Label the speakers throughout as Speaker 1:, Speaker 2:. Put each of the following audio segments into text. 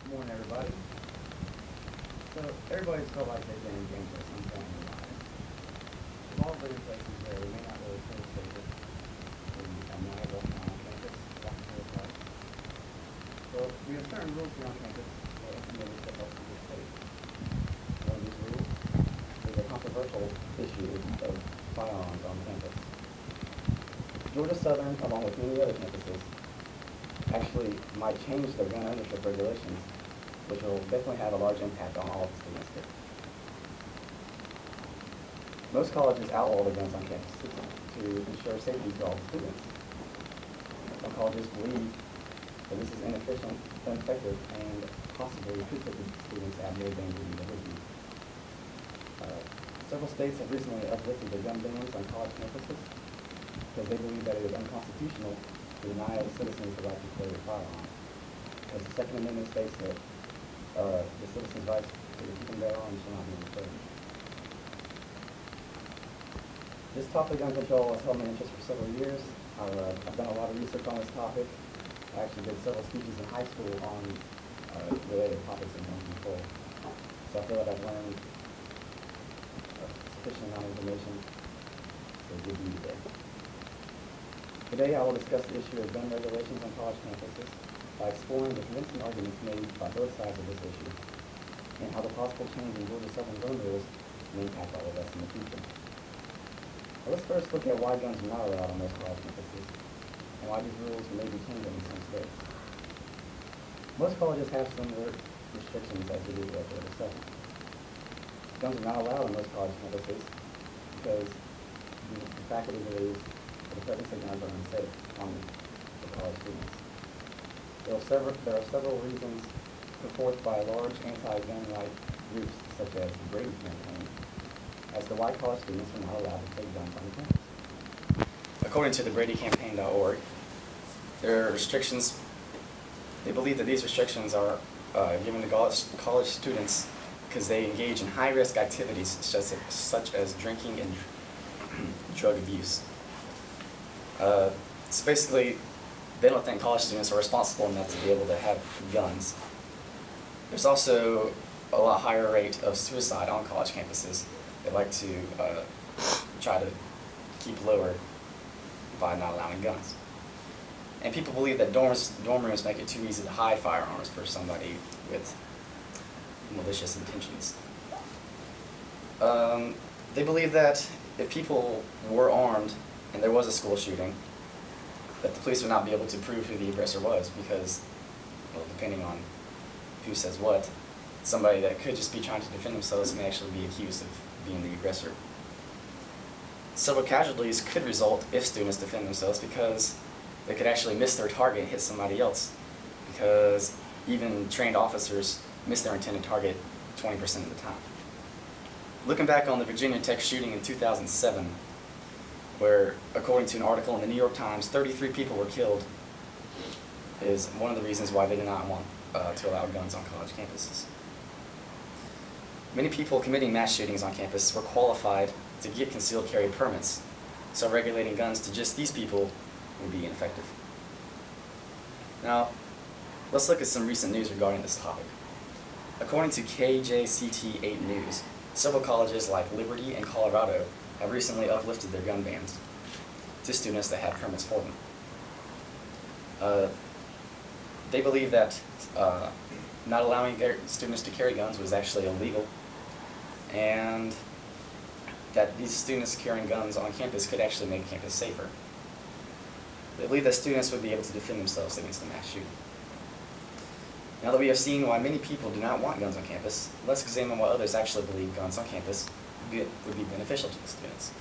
Speaker 1: Good morning, everybody. So, everybody's felt like they've been in games at some point in their lives. We've all been in places where we may not really feel safe. Maybe a Niagara on campus, walking through a park. So, we have certain rules here on campus that ultimately set us to be safe. One of these rules is a controversial issue of firearms on campus. Georgia Southern, along with many other campuses, actually might change their gun ownership regulations, which will definitely have a large impact on all of the students here. Most colleges outlaw the guns on campus to ensure safety for all the students. Some colleges believe that this is inefficient, ineffective, and possibly could put the students at more danger than they would be. Several states have recently uplifted the gun bans on college campuses because they believe that it is unconstitutional to deny citizens the right to carry a firearm. As the Second Amendment states that the citizens' rights to keep and bear arms shall not be infringed. This topic, gun control, has held my interest for several years. I've done a lot of research on this topic. I actually did several speeches in high school on related topics of gun control. So I feel like I've learned a sufficient amount of information to give you today. Today I will discuss the issue of gun regulations on college campuses by exploring the convincing arguments made by both sides of this issue and how the possible change in Georgia Southern gun rules may impact all of us in the future. Well, let's first look at why guns are not allowed on most college campuses and why these rules may be changing in some states. Most colleges have similar restrictions as they do at Georgia Southern. Guns are not allowed on most college campuses because the faculty believes that the presence of guns are unsafe for college students. There are several reasons put forth by large anti-gun right groups such as the Brady Campaign as to why college students are not allowed to take guns on campus. According to the BradyCampaign.org, there are restrictions. They believe that these restrictions are given to college students because they engage in high-risk activities such as drinking and drug abuse. So basically, they don't think college students are responsible enough to be able to have guns. There's also a lot higher rate of suicide on college campuses. They like to try to keep lower by not allowing guns. And people believe that dorm rooms make it too easy to hide firearms for somebody with malicious intentions. They believe that if people were armed and there was a school shooting, that the police would not be able to prove who the aggressor was because, well, depending on who says what, somebody that could just be trying to defend themselves may actually be accused of being the aggressor. Several casualties could result if students defend themselves because they could actually miss their target and hit somebody else, because even trained officers miss their intended target 20% of the time. Looking back on the Virginia Tech shooting in 2007, where, according to an article in the New York Times, 33 people were killed, is one of the reasons why they did not want to allow guns on college campuses. Many people committing mass shootings on campus were qualified to get concealed carry permits, so regulating guns to just these people would be ineffective. Now, let's look at some recent news regarding this topic. According to KJCT8 News, several colleges like Liberty and Colorado have recently uplifted their gun bans to students that have permits for them. They believe that not allowing their students to carry guns was actually illegal, and that these students carrying guns on campus could actually make campus safer. They believe that students would be able to defend themselves against a mass shooting. Now that we have seen why many people do not want guns on campus, let's examine why others actually believe guns on campus would be beneficial to the students.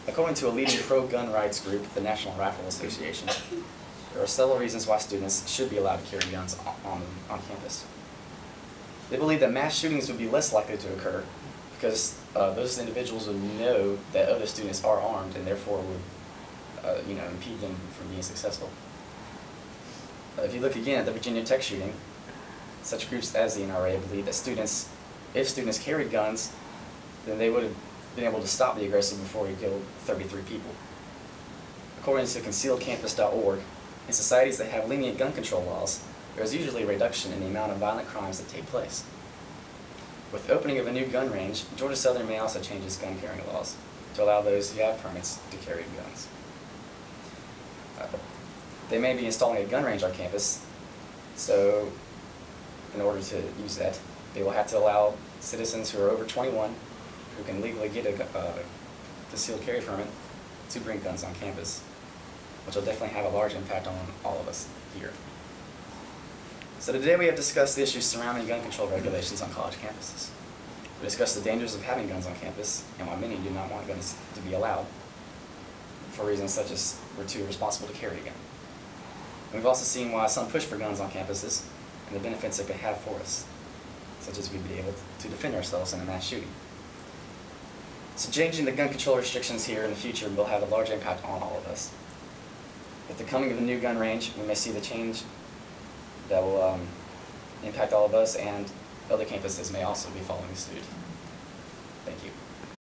Speaker 1: According to a leading pro-gun rights group, the National Rifle Association, there are several reasons why students should be allowed to carry guns on campus. They believe that mass shootings would be less likely to occur because those individuals would know that other students are armed and therefore would impede them from being successful. If you look again at the Virginia Tech shooting, such groups as the NRA believe that if students carried guns, then they would have been able to stop the aggressor before he killed 33 people. According to concealedcampus.org, in societies that have lenient gun control laws,
Speaker 2: there is usually a reduction in the amount of violent crimes that take place. With the opening of a new gun range, Georgia Southern may also change its gun carrying laws to allow those who have permits to carry guns. They may be installing a gun range on campus, so in order to use that, they will have to allow citizens who are over 21, who can legally get a concealed carry permit, to bring guns on campus, which will definitely have a large impact on all of us here. So today we have discussed the issues surrounding gun control regulations on college campuses. We discussed the dangers of having guns on campus and why many do not want guns to be allowed, for reasons such as we're too irresponsible to carry a gun. And we've also seen why some push for guns on campuses and the benefits it could have for us, such as we'd be able to defend ourselves in a mass shooting. So changing the gun control restrictions here in the future will have a large impact on all of us. With the coming of the new gun range, we may see the change that will impact all of us, and other campuses may also be following suit. Thank you.